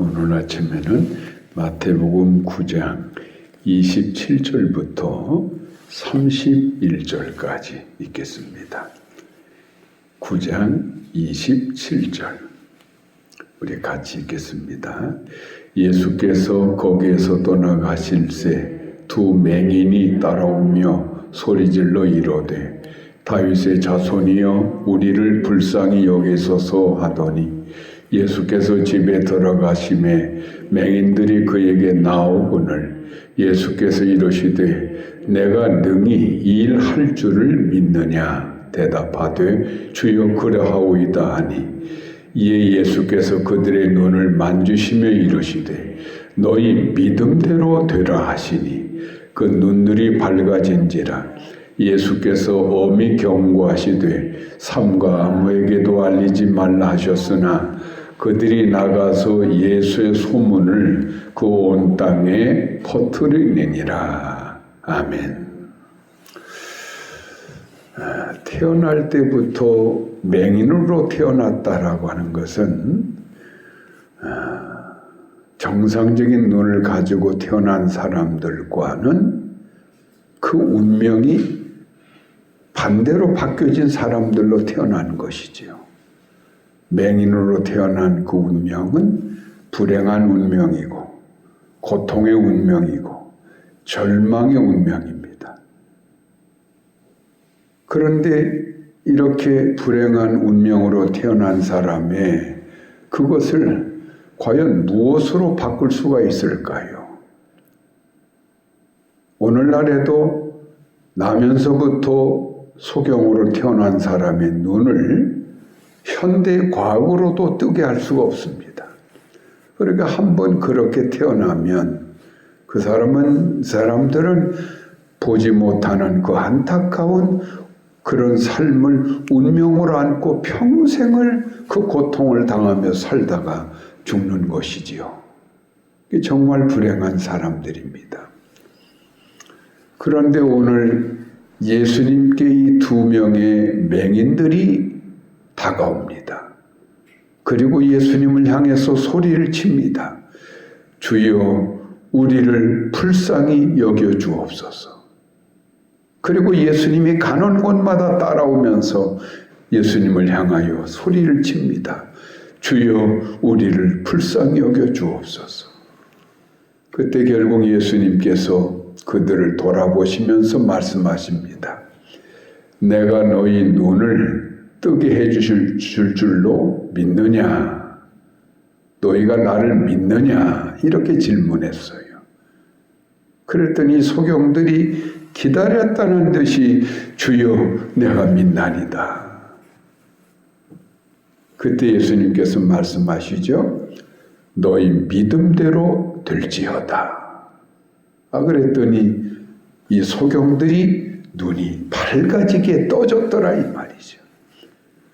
오늘 아침에는 마태복음 9장 27절부터 31절까지 읽겠습니다. 9장 27절 우리 같이 읽겠습니다. 예수께서 거기에서 떠나가실새 두 맹인이 따라오며 소리질러 이르되 다윗의 자손이여 우리를 불쌍히 여기소서 하더니 예수께서 집에 들어가심에 맹인들이 그에게 나오거늘 예수께서 이르시되 내가 능히 이 일 할 줄을 믿느냐 대답하되 주여 그러하오이다 하니 이에 예수께서 그들의 눈을 만지시며 이르시되 너희 믿음대로 되라 하시니 그 눈들이 밝아진지라. 예수께서 엄히 경고하시되 삼가 아무에게도 알리지 말라 하셨으나 그들이 나가서 예수의 소문을 그 온 땅에 퍼뜨리니라. 아멘. 태어날 때부터 맹인으로 태어났다라고 하는 것은 정상적인 눈을 가지고 태어난 사람들과는 그 운명이 반대로 바뀌어진 사람들로 태어난 것이지요. 맹인으로 태어난 그 운명은 불행한 운명이고 고통의 운명이고 절망의 운명입니다. 그런데 이렇게 불행한 운명으로 태어난 사람의 그것을 과연 무엇으로 바꿀 수가 있을까요? 오늘날에도 나면서부터 소경으로 태어난 사람의 눈을 현대 과학으로도 뜨게 할 수가 없습니다. 그러니까 한번 그렇게 태어나면 그 사람들은 보지 못하는 그 안타까운 그런 삶을 운명으로 안고 평생을 그 고통을 당하며 살다가 죽는 것이지요. 정말 불행한 사람들입니다. 그런데 오늘 예수님께 이 두 명의 맹인들이 다가옵니다. 그리고 예수님을 향해서 소리를 칩니다. 주여 우리를 불쌍히 여겨 주옵소서. 그리고 예수님이 가는 곳마다 따라오면서 예수님을 향하여 소리를 칩니다. 주여 우리를 불쌍히 여겨 주옵소서. 그때 결국 예수님께서 그들을 돌아보시면서 말씀하십니다. 내가 너희 눈을 뜨게 해주실 줄로 믿느냐? 너희가 나를 믿느냐? 이렇게 질문했어요. 그랬더니 소경들이 기다렸다는 듯이 주여 내가 믿나이다. 그때 예수님께서 말씀하시죠. 너희 믿음대로 될지어다. 그랬더니 이 소경들이 눈이 밝아지게 떠졌더라 이 말이죠.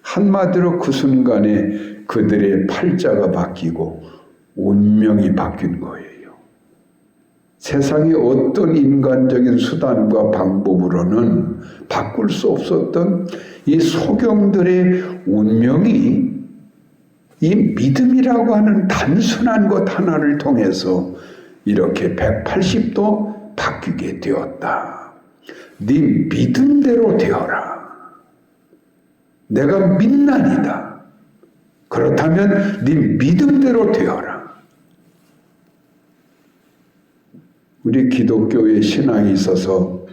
한마디로 그 순간에 그들의 팔자가 바뀌고 운명이 바뀐 거예요. 세상의 어떤 인간적인 수단과 방법으로는 바꿀 수 없었던 이 소경들의 운명이 이 믿음이라고 하는 단순한 것 하나를 통해서 이렇게 180도 바뀌게 되었다. 네 믿음대로 되어라. 내가 믿나이다. 그렇다면 네 믿음대로 되어라. 우리 기독교의 신앙에 있어서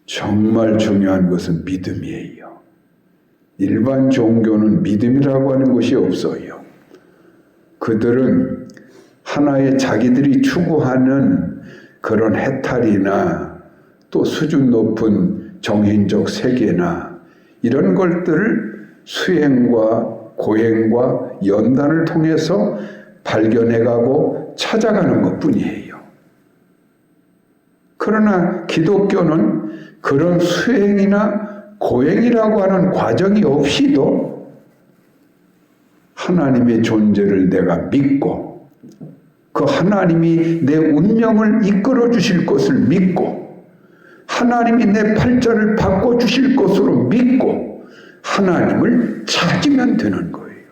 정말 중요한 것은 믿음이에요. 일반 종교는 믿음이라고 하는 것이 없어요. 그들은 하나의 자기들이 추구하는 그런 해탈이나 또 수준 높은 정신적 세계나 이런 것들을 수행과 고행과 연단을 통해서 발견해가고 찾아가는 것뿐이에요. 그러나 기독교는 그런 수행이나 고행이라고 하는 과정이 없이도 하나님의 존재를 내가 믿고 그 하나님이 내 운명을 이끌어 주실 것을 믿고 하나님이 내 팔자를 바꿔 주실 것으로 믿고 하나님을 찾으면 되는 거예요.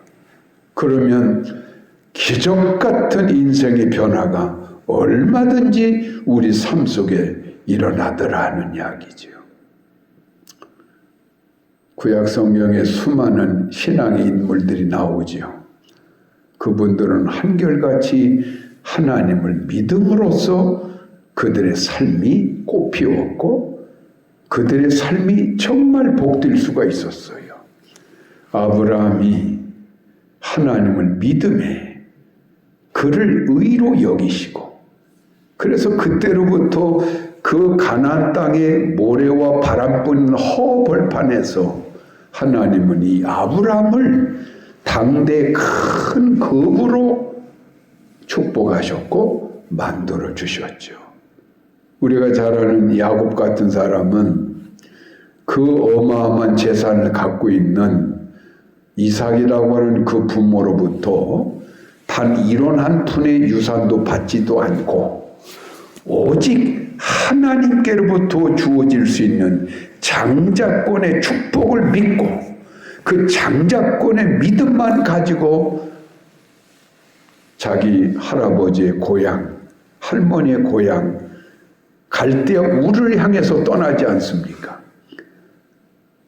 그러면 기적 같은 인생의 변화가 얼마든지 우리 삶 속에 일어나더라 하는 이야기죠. 구약 성경에 수많은 신앙의 인물들이 나오지요. 그분들은 한결같이 하나님을 믿음으로써 그들의 삶이 꽃피웠고 그들의 삶이 정말 복될 수가 있었어요. 아브라함이 하나님을 믿음에 그를 의로 여기시고 그래서 그때로부터 그 가나안 땅의 모래와 바람 부는 허벌판에서 하나님은 이 아브라함을 당대 큰 겁으로 축복하셨고 만들어 주셨죠. 우리가 잘 아는 야곱 같은 사람은 그 어마어마한 재산을 갖고 있는 이삭이라고 하는 그 부모로부터 단 1원 한 푼의 유산도 받지도 않고 오직 하나님께로부터 주어질 수 있는 장자권의 축복을 믿고 그 장자권의 믿음만 가지고 자기 할아버지의 고향, 할머니의 고향 갈대아 우를 향해서 떠나지 않습니까?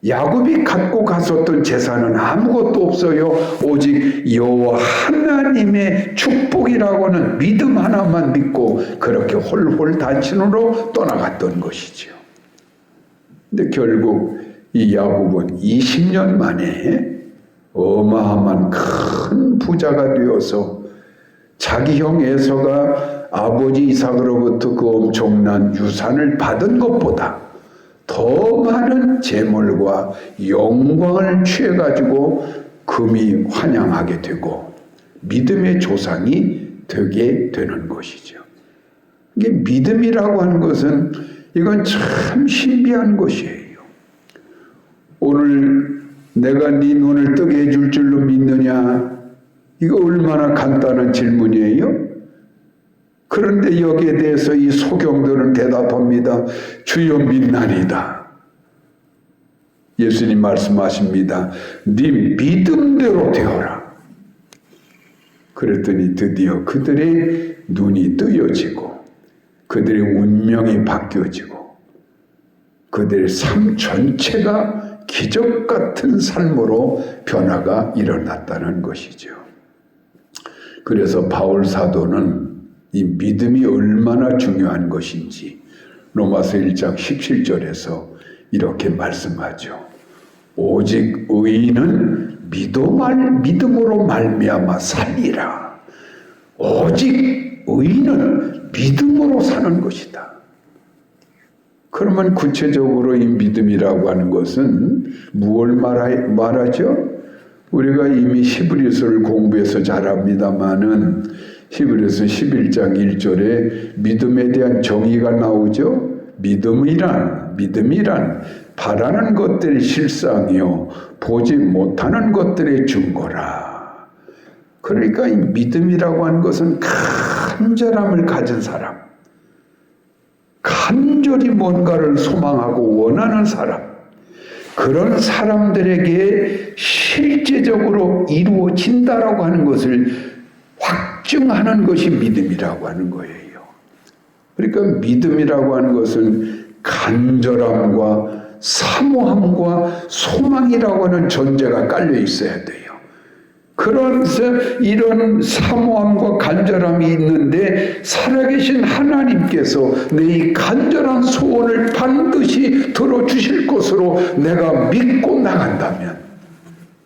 야곱이 갖고 갔었던 재산은 아무것도 없어요. 오직 여호와 하나님의 축복이라고 하는 믿음 하나만 믿고 그렇게 홀홀단신으로 떠나갔던 것이죠. 근데 결국 이 야곱은 20년 만에 어마어마한 큰 부자가 되어서 자기 형 에서가 아버지 이삭으로부터 그 엄청난 유산을 받은 것보다 더 많은 재물과 영광을 취해가지고 금이 환영하게 되고 믿음의 조상이 되게 되는 것이죠. 이게 믿음이라고 하는 것은 이건 참 신비한 것이에요. 오늘 내가 네 눈을 뜨게 해줄 줄로 믿느냐? 이거 얼마나 간단한 질문이에요. 그런데 여기에 대해서 이 소경들은 대답합니다. 주여 믿나이다. 예수님 말씀하십니다. 네 믿음대로 되어라. 그랬더니 드디어 그들의 눈이 뜨여지고 그들의 운명이 바뀌어지고 그들의 삶 전체가 기적 같은 삶으로 변화가 일어났다는 것이죠. 그래서 바울 사도는 이 믿음이 얼마나 중요한 것인지 로마서 1장 17절에서 이렇게 말씀하죠. 오직 의인은 믿음으로 말미암아 살리라. 오직 의인은 믿음으로 사는 것이다. 그러면 구체적으로 이 믿음이라고 하는 것은 무엇을 말하죠? 우리가 이미 히브리서를 공부해서 잘 압니다마는 히브리서 11장 1절에 믿음에 대한 정의가 나오죠. 믿음이란 바라는 것들의 실상이요 보지 못하는 것들의 증거라. 그러니까 이 믿음이라고 하는 것은 간절함을 가진 사람, 간절히 뭔가를 소망하고 원하는 사람, 그런 사람들에게 실제적으로 이루어진다라고 하는 것을 확증하는 것이 믿음이라고 하는 거예요. 그러니까 믿음이라고 하는 것은 간절함과 사모함과 소망이라고 하는 전제가 깔려 있어야 돼요. 그래서 이런 사모함과 간절함이 있는데 살아계신 하나님께서 내 이 간절한 소원을 반드시 들어주실 것으로 내가 믿고 나간다면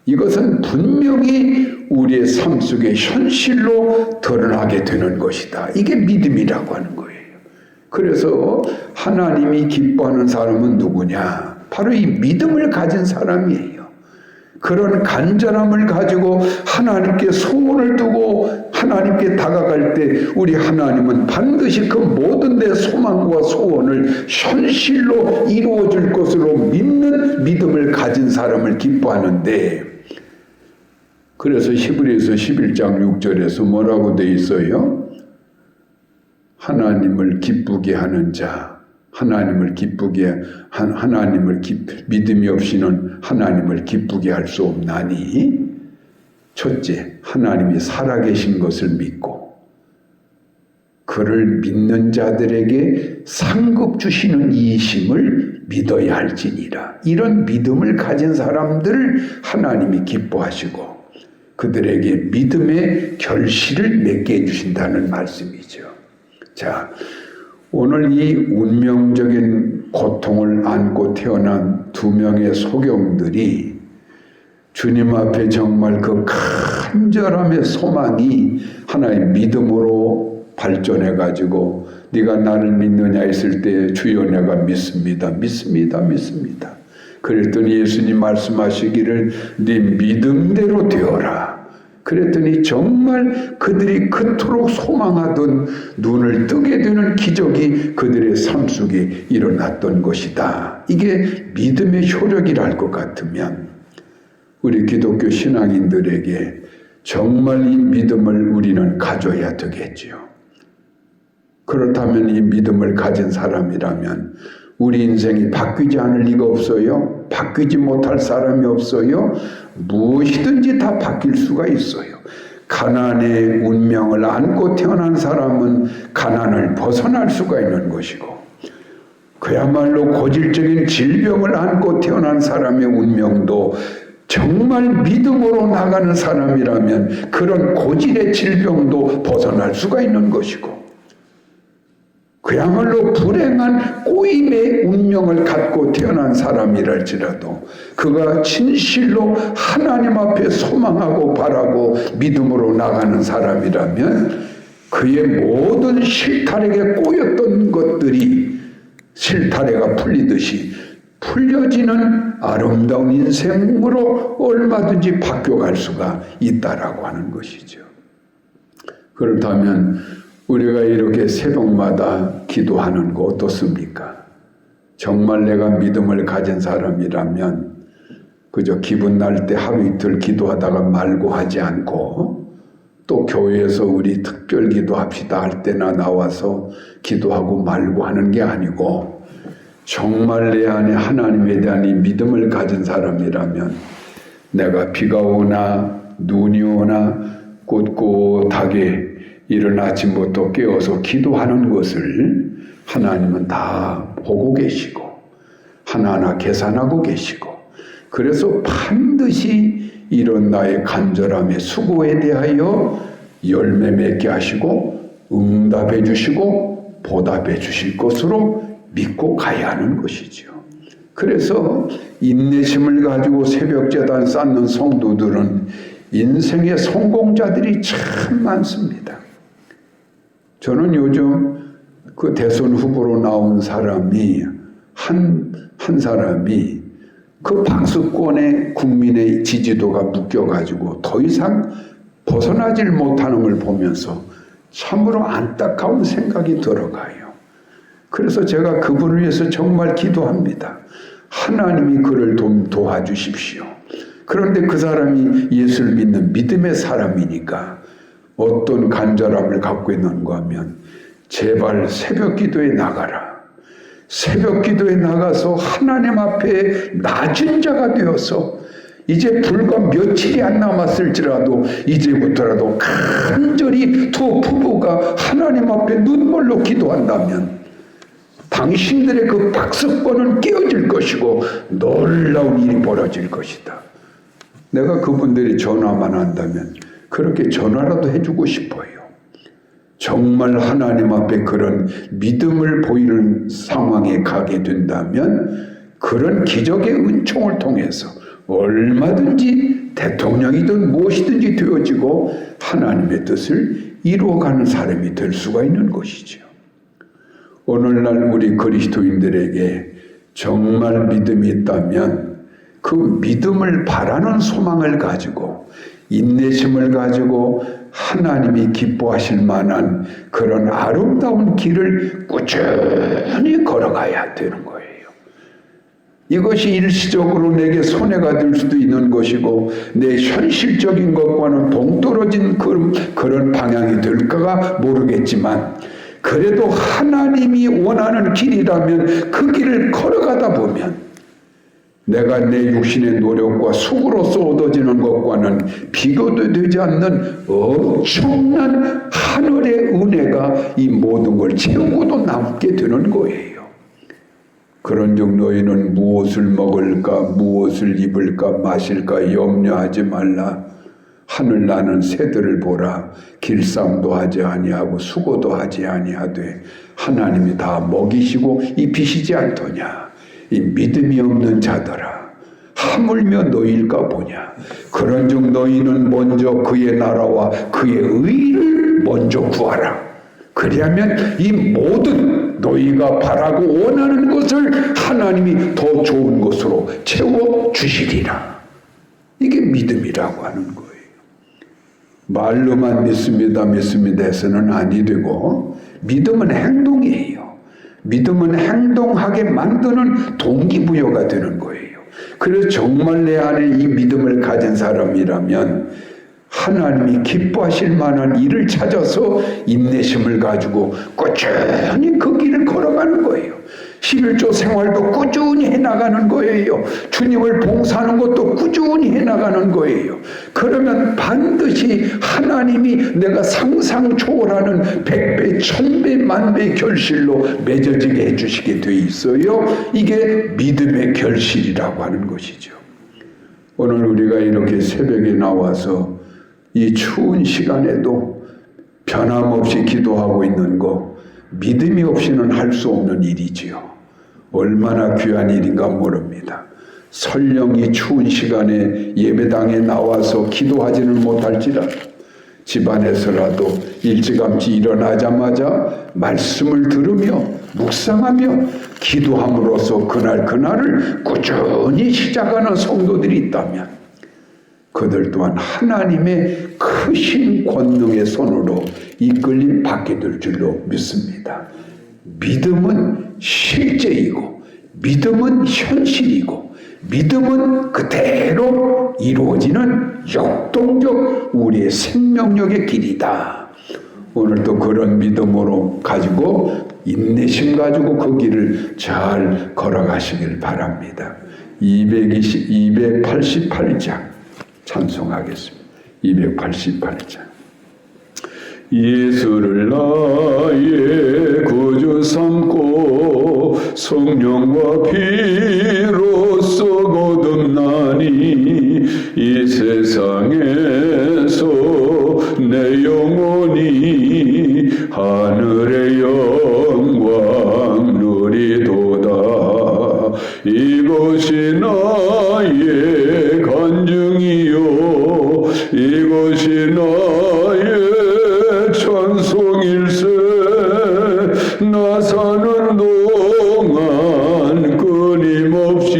이것은 분명히 우리의 삶 속에 현실로 드러나게 되는 것이다. 이게 믿음이라고 하는 거예요. 그래서 하나님이 기뻐하는 사람은 누구냐? 바로 이 믿음을 가진 사람이에요. 그런 간절함을 가지고 하나님께 소원을 두고 하나님께 다가갈 때 우리 하나님은 반드시 그 모든 내 소망과 소원을 현실로 이루어줄 것으로 믿는 믿음을 가진 사람을 기뻐하는데, 그래서 히브리서 11장 6절에서 뭐라고 돼 있어요? 하나님을 기쁘게 하는 자, 믿음이 없이는 하나님을 기쁘게 할 수 없나니. 첫째, 하나님이 살아계신 것을 믿고 그를 믿는 자들에게 상급 주시는 이심을 믿어야 할지니라. 이런 믿음을 가진 사람들을 하나님이 기뻐하시고 그들에게 믿음의 결실을 맺게 해주신다는 말씀이죠. 자, 오늘 이 운명적인 고통을 안고 태어난 두 명의 소경들이 주님 앞에 정말 그 간절함의 소망이 하나의 믿음으로 발전해가지고 네가 나를 믿느냐 했을 때 주여 내가 믿습니다. 그랬더니 예수님 말씀하시기를 네 믿음대로 되어라. 그랬더니 정말 그들이 그토록 소망하던 눈을 뜨게 되는 기적이 그들의 삶 속에 일어났던 것이다. 이게 믿음의 효력이랄 것 같으면 우리 기독교 신앙인들에게 정말 이 믿음을 우리는 가져야 되겠지요. 그렇다면 이 믿음을 가진 사람이라면 우리 인생이 바뀌지 않을 리가 없어요. 바뀌지 못할 사람이 없어요. 무엇이든지 다 바뀔 수가 있어요. 가난의 운명을 안고 태어난 사람은 가난을 벗어날 수가 있는 것이고 그야말로 고질적인 질병을 안고 태어난 사람의 운명도 정말 믿음으로 나가는 사람이라면 그런 고질의 질병도 벗어날 수가 있는 것이고 그야말로 불행한 꼬임의 운명을 갖고 태어난 사람이랄지라도 그가 진실로 하나님 앞에 소망하고 바라고 믿음으로 나가는 사람이라면 그의 모든 실타래에 꼬였던 것들이 실타래가 풀리듯이 풀려지는 아름다운 인생으로 얼마든지 바뀌어갈 수가 있다라고 하는 것이죠. 그렇다면 우리가 이렇게 새벽마다 기도하는 거 어떻습니까? 정말 내가 믿음을 가진 사람이라면 그저 기분 날 때 하루 이틀 기도하다가 말고 하지 않고 또 교회에서 우리 특별 기도합시다 할 때나 나와서 기도하고 말고 하는 게 아니고 정말 내 안에 하나님에 대한 이 믿음을 가진 사람이라면 내가 비가 오나 눈이 오나 꿋꿋하게 이른 아침부터 깨어서 기도하는 것을 하나님은 다 보고 계시고 하나하나 계산하고 계시고 그래서 반드시 이런 나의 간절함의 수고에 대하여 열매 맺게 하시고 응답해 주시고 보답해 주실 것으로 믿고 가야 하는 것이죠. 그래서 인내심을 가지고 새벽제단 쌓는 성도들은 인생의 성공자들이 참 많습니다. 저는 요즘 그 대선 후보로 나온 사람이 한 사람이 그 박수권에 국민의 지지도가 묶여가지고 더 이상 벗어나질 못하는 걸 보면서 참으로 안타까운 생각이 들어가요. 그래서 제가 그분을 위해서 정말 기도합니다. 하나님이 그를 도와주십시오. 그런데 그 사람이 예수를 믿는 믿음의 사람이니까 어떤 간절함을 갖고 있는가 하면 제발 새벽 기도에 나가라. 새벽 기도에 나가서 하나님 앞에 낮은 자가 되어서 이제 불과 며칠이 안 남았을지라도 이제부터라도 간절히 두 부부가 하나님 앞에 눈물로 기도한다면 당신들의 그 박수권은 깨어질 것이고 놀라운 일이 벌어질 것이다. 내가 그분들이 전화만 한다면 그렇게 전화라도 해주고 싶어요. 정말 하나님 앞에 그런 믿음을 보이는 상황에 가게 된다면 그런 기적의 은총을 통해서 얼마든지 대통령이든 무엇이든지 되어지고 하나님의 뜻을 이루어가는 사람이 될 수가 있는 것이죠. 오늘날 우리 그리스도인들에게 정말 믿음이 있다면 그 믿음을 바라는 소망을 가지고 인내심을 가지고 하나님이 기뻐하실 만한 그런 아름다운 길을 꾸준히 걸어가야 되는 거예요. 이것이 일시적으로 내게 손해가 될 수도 있는 것이고 내 현실적인 것과는 동떨어진 그런 방향이 될까가 모르겠지만 그래도 하나님이 원하는 길이라면 그 길을 걸어가다 보면 내가 내 육신의 노력과 수고로서 얻어지는 것과는 비교도 되지 않는 엄청난 하늘의 은혜가 이 모든 걸 채우고도 남게 되는 거예요. 그런즉 너희는 무엇을 먹을까 무엇을 입을까 마실까 염려하지 말라. 하늘 나는 새들을 보라. 길쌈도 하지 아니하고 수고도 하지 아니하되 하나님이 다 먹이시고 입히시지 않더냐. 이 믿음이 없는 자들아 하물며 너희일까 보냐. 그런즉 너희는 먼저 그의 나라와 그의 의를 먼저 구하라. 그리하면 이 모든 너희가 바라고 원하는 것을 하나님이 더 좋은 것으로 채워주시리라. 이게 믿음이라고 하는 거예요. 말로만 믿습니다 해서는 아니 되고 믿음은 행동이에요. 믿음은 행동하게 만드는 동기부여가 되는 거예요. 그래서 정말 내 안에 이 믿음을 가진 사람이라면 하나님이 기뻐하실 만한 일을 찾아서 인내심을 가지고 꾸준히 그 길을 걸어가는 거예요. 11조 생활도 꾸준히 해나가는 거예요. 주님을 봉사하는 것도 꾸준히 해나가는 거예요. 그러면 반드시 하나님이 내가 상상 초월하는 100배, 1000배, 만배 결실로 맺어지게 해주시게 돼 있어요. 이게 믿음의 결실이라고 하는 것이죠. 오늘 우리가 이렇게 새벽에 나와서 이 추운 시간에도 변함없이 기도하고 있는 거 믿음이 없이는 할 수 없는 일이지요. 얼마나 귀한 일인가 모릅니다. 설령 이 추운 시간에 예배당에 나와서 기도하지는 못할지라도 집안에서라도 일찌감치 일어나자마자 말씀을 들으며 묵상하며 기도함으로써 그날을 꾸준히 시작하는 성도들이 있다면 그들 또한 하나님의 크신 권능의 손으로 이끌림 받게 될 줄로 믿습니다. 믿음은 실제이고 믿음은 현실이고 믿음은 그대로 이루어지는 역동적 우리의 생명력의 길이다. 오늘도 그런 믿음으로 가지고 인내심 가지고 그 길을 잘 걸어가시길 바랍니다. 288장 찬송하겠습니다. 288장. 예수를 나의 구주 삼고 성령과 피로써 거듭나니 이 세상에서 내 영혼이 하늘의 영광 누리도다. 이것이 나의 간증이요 이것이 나의 찬송일세. 나 사는 동안 끊임없이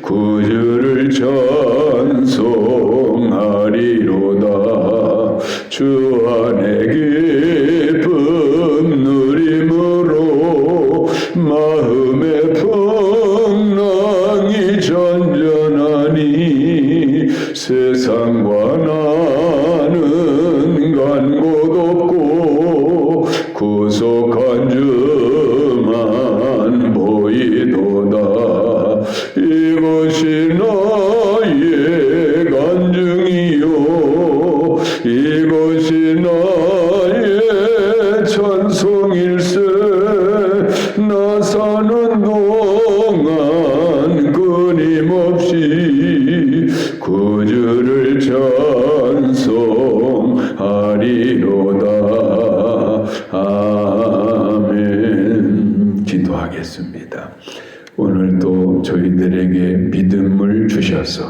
구주를 찬송하리로다. 주 안에 기쁨 누림으로 마음의 풍랑이 잔잔하니 세상과 나는 간 곳 없고 구속한 주만 보이도다. 이것이 나의 간증이요 이것이 나의 찬송일세. 나 사는 동안 끊임없이 구주를 찬송하리로다. 아멘. 기도하겠습니다. 오늘도 저희들에게 믿음을 주셔서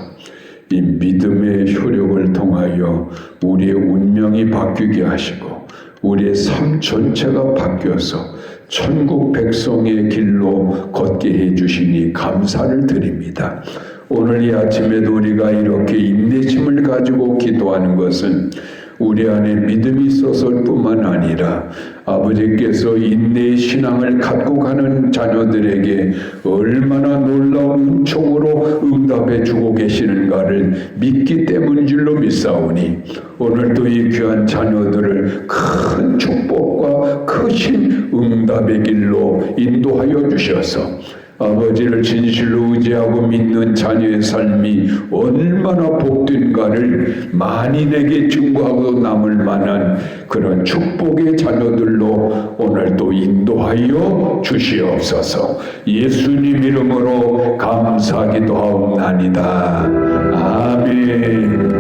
이 믿음의 효력을 통하여 우리의 운명이 바뀌게 하시고 우리의 삶 전체가 바뀌어서 천국 백성의 길로 걷게 해주시니 감사를 드립니다. 오늘 이 아침에도 우리가 이렇게 인내심을 가지고 기도하는 것은 우리 안에 믿음이 있어서일 뿐만 아니라 아버지께서 인내의 신앙을 갖고 가는 자녀들에게 얼마나 놀라운 은총으로 응답해 주고 계시는가를 믿기 때문인 줄로 믿사오니 오늘도 이 귀한 자녀들을 큰 축복과 크신 응답의 길로 인도하여 주셔서 아버지를 진실로 의지하고 믿는 자녀의 삶이 얼마나 복된가를 만인에게 증거하고 남을 만한 그런 축복의 자녀들로 오늘도 인도하여 주시옵소서. 예수님 이름으로 감사기도 하옵나이다. 아멘.